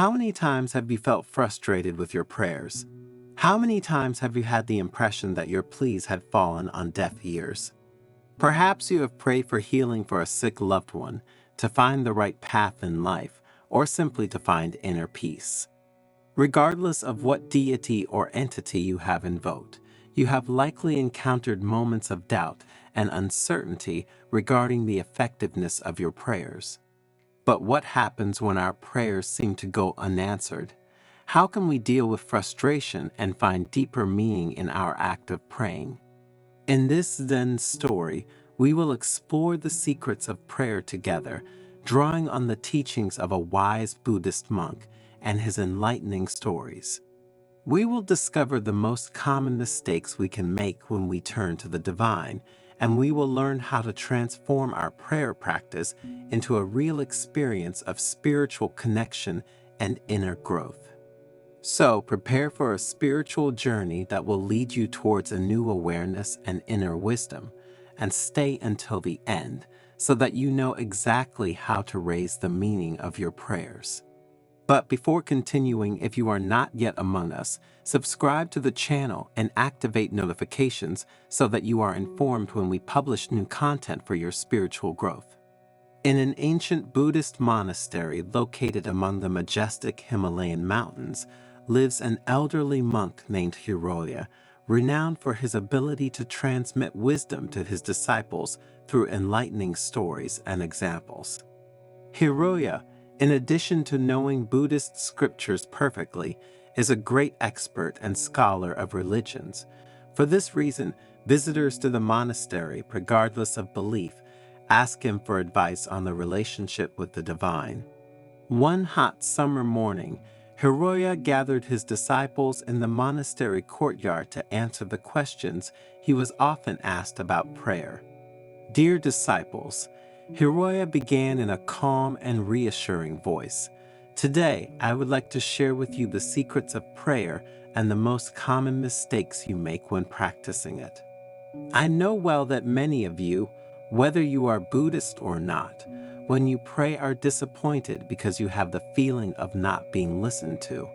How many times have you felt frustrated with your prayers? How many times have you had the impression that your pleas had fallen on deaf ears? Perhaps you have prayed for healing for a sick loved one, to find the right path in life, or simply to find inner peace. Regardless of what deity or entity you have invoked, you have likely encountered moments of doubt and uncertainty regarding the effectiveness of your prayers. But what happens when our prayers seem to go unanswered? How can we deal with frustration and find deeper meaning in our act of praying? In this Zen story, we will explore the secrets of prayer together, drawing on the teachings of a wise Buddhist monk and his enlightening stories. We will discover the most common mistakes we can make when we turn to the divine, and we will learn how to transform our prayer practice into a real experience of spiritual connection and inner growth. So, prepare for a spiritual journey that will lead you towards a new awareness and inner wisdom, and stay until the end so that you know exactly how to raise the meaning of your prayers. But before continuing, if you are not yet among us, subscribe to the channel and activate notifications so that you are informed when we publish new content for your spiritual growth. In an ancient Buddhist monastery located among the majestic Himalayan mountains lives an elderly monk named Hiroya, renowned for his ability to transmit wisdom to his disciples through enlightening stories and examples. Hiroya, in addition to knowing Buddhist scriptures perfectly, is a great expert and scholar of religions. For this reason, visitors to the monastery, regardless of belief, ask him for advice on the relationship with the divine. One hot summer morning, Hiroya gathered his disciples in the monastery courtyard to answer the questions he was often asked about prayer. Dear disciples, Hiroya began in a calm and reassuring voice. Today, I would like to share with you the secrets of prayer and the most common mistakes you make when practicing it. I know well that many of you, whether you are Buddhist or not, when you pray are disappointed because you have the feeling of not being listened to.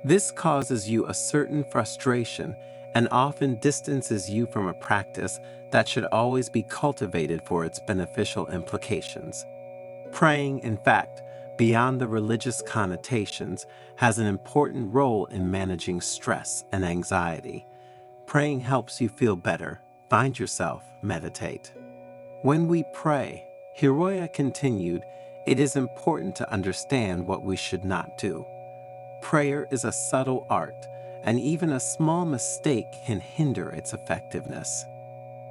This causes you a certain frustration and often distances you from a practice that should always be cultivated for its beneficial implications. Praying, in fact, beyond the religious connotations, has an important role in managing stress and anxiety. Praying helps you feel better, find yourself, meditate. When we pray, Hiroya continued, it is important to understand what we should not do. Prayer is a subtle art, and even a small mistake can hinder its effectiveness.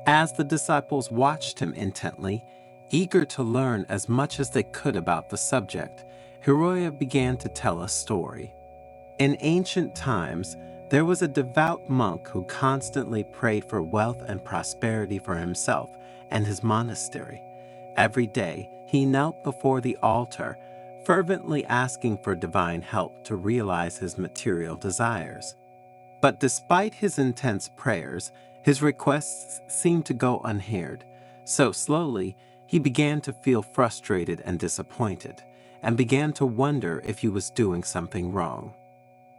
As the disciples watched him intently, eager to learn as much as they could about the subject, Hiroya began to tell a story. In ancient times, there was a devout monk who constantly prayed for wealth and prosperity for himself and his monastery. Every day, he knelt before the altar, fervently asking for divine help to realize his material desires. But despite his intense prayers, his requests seemed to go unheard. So slowly, he began to feel frustrated and disappointed, and began to wonder if he was doing something wrong.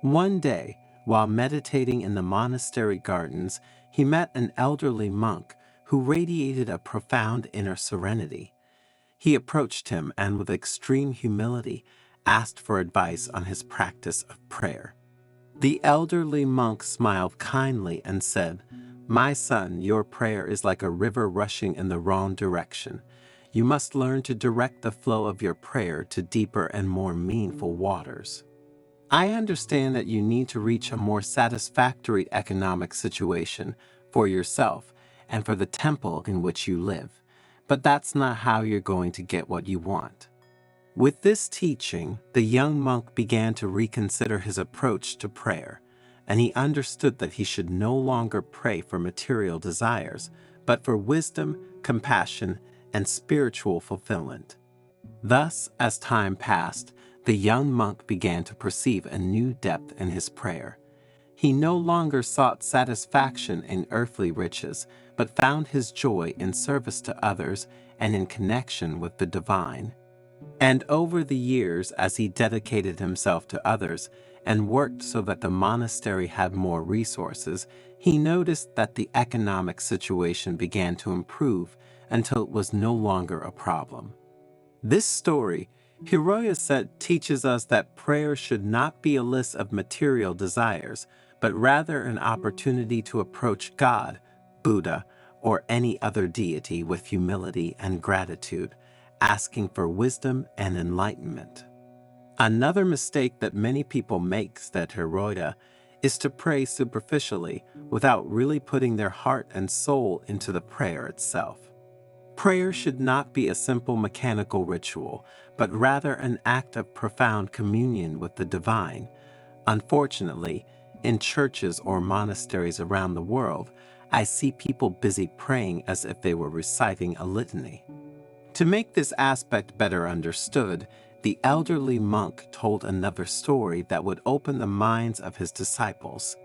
One day, while meditating in the monastery gardens, he met an elderly monk who radiated a profound inner serenity. He approached him and with extreme humility asked for advice on his practice of prayer. The elderly monk smiled kindly and said, "My son, your prayer is like a river rushing in the wrong direction. You must learn to direct the flow of your prayer to deeper and more meaningful waters. I understand that you need to reach a more satisfactory economic situation for yourself and for the temple in which you live, but that's not how you're going to get what you want." With this teaching, the young monk began to reconsider his approach to prayer, and he understood that he should no longer pray for material desires, but for wisdom, compassion, and spiritual fulfillment. Thus, as time passed, the young monk began to perceive a new depth in his prayer. He no longer sought satisfaction in earthly riches, but found his joy in service to others and in connection with the divine. And over the years, as he dedicated himself to others and worked so that the monastery had more resources, he noticed that the economic situation began to improve until it was no longer a problem. This story, Hiroya said, teaches us that prayer should not be a list of material desires, but rather an opportunity to approach God, Buddha, or any other deity with humility and gratitude, asking for wisdom and enlightenment. Another mistake that many people make, said Hiroya, is to pray superficially without really putting their heart and soul into the prayer itself. Prayer should not be a simple mechanical ritual, but rather an act of profound communion with the divine. Unfortunately, in churches or monasteries around the world, I see people busy praying as if they were reciting a litany. To make this aspect better understood, the elderly monk told another story that would open the minds of his disciples.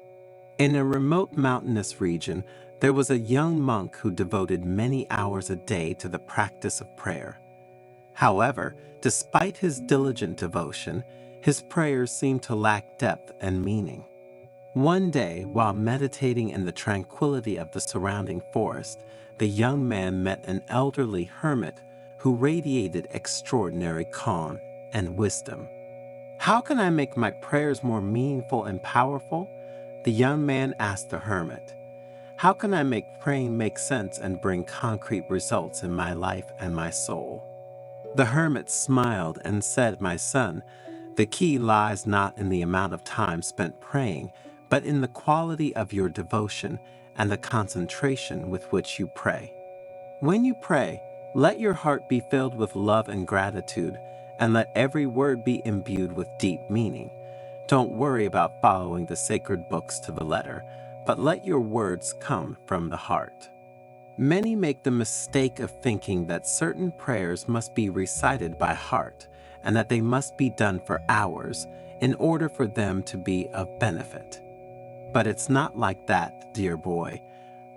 In a remote mountainous region, there was a young monk who devoted many hours a day to the practice of prayer. However, despite his diligent devotion, his prayers seemed to lack depth and meaning. One day, while meditating in the tranquility of the surrounding forest, the young man met an elderly hermit who radiated extraordinary calm and wisdom. "How can I make my prayers more meaningful and powerful?" the young man asked the hermit. "How can I make praying make sense and bring concrete results in my life and my soul?" The hermit smiled and said, "My son, the key lies not in the amount of time spent praying, but in the quality of your devotion and the concentration with which you pray. When you pray, let your heart be filled with love and gratitude, and let every word be imbued with deep meaning. Don't worry about following the sacred books to the letter, but let your words come from the heart." Many make the mistake of thinking that certain prayers must be recited by heart and that they must be done for hours in order for them to be of benefit. But it's not like that, dear boy.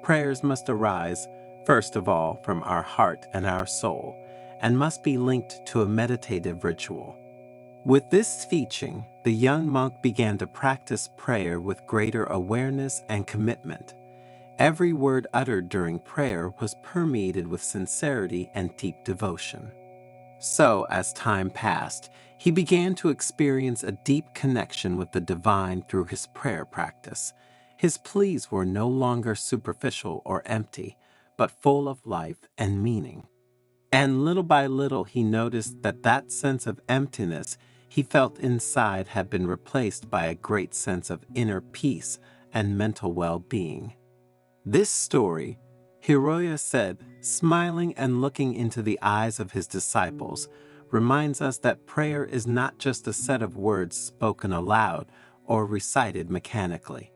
Prayers must arise, first of all, from our heart and our soul, and must be linked to a meditative ritual. With this teaching, the young monk began to practice prayer with greater awareness and commitment. Every word uttered during prayer was permeated with sincerity and deep devotion. So, as time passed, he began to experience a deep connection with the divine through his prayer practice. His pleas were no longer superficial or empty, but full of life and meaning. And little by little, he noticed that that sense of emptiness he felt inside had been replaced by a great sense of inner peace and mental well-being. This story, Hiroya said, smiling and looking into the eyes of his disciples, reminds us that prayer is not just a set of words spoken aloud or recited mechanically.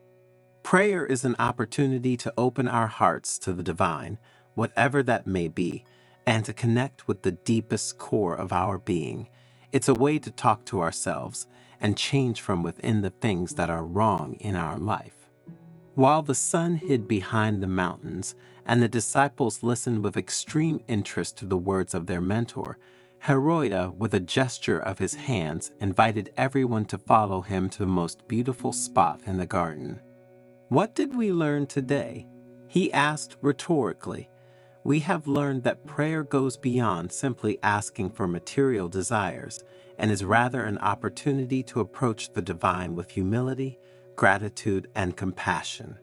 Prayer is an opportunity to open our hearts to the divine, whatever that may be, and to connect with the deepest core of our being. It's a way to talk to ourselves and change from within the things that are wrong in our life. While the sun hid behind the mountains and the disciples listened with extreme interest to the words of their mentor, Hiroya, with a gesture of his hands, invited everyone to follow him to the most beautiful spot in the garden. "What did we learn today?" he asked rhetorically. "We have learned that prayer goes beyond simply asking for material desires and is rather an opportunity to approach the divine with humility, gratitude, and compassion.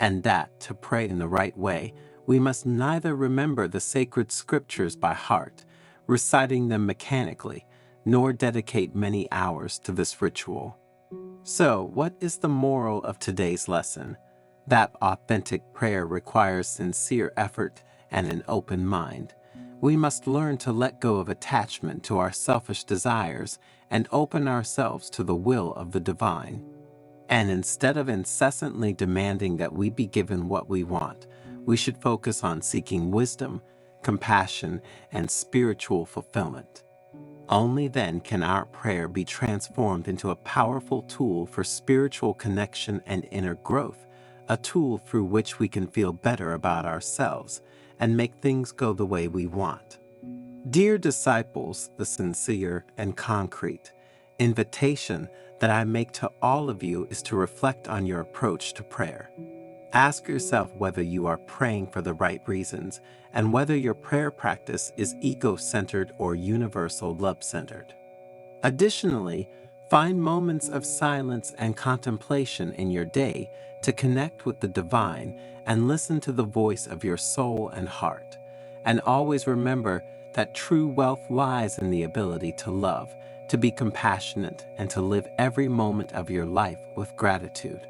And that, to pray in the right way, we must neither remember the sacred scriptures by heart, reciting them mechanically, nor dedicate many hours to this ritual." So, what is the moral of today's lesson? That authentic prayer requires sincere effort and an open mind. We must learn to let go of attachment to our selfish desires and open ourselves to the will of the divine. And instead of incessantly demanding that we be given what we want, we should focus on seeking wisdom, compassion, and spiritual fulfillment. Only then can our prayer be transformed into a powerful tool for spiritual connection and inner growth, a tool through which we can feel better about ourselves and make things go the way we want. Dear disciples, the sincere and concrete invitation that I make to all of you is to reflect on your approach to prayer. Ask yourself whether you are praying for the right reasons and whether your prayer practice is ego-centered or universal love-centered. Additionally, find moments of silence and contemplation in your day to connect with the divine and listen to the voice of your soul and heart. And always remember that true wealth lies in the ability to love, to be compassionate, and to live every moment of your life with gratitude.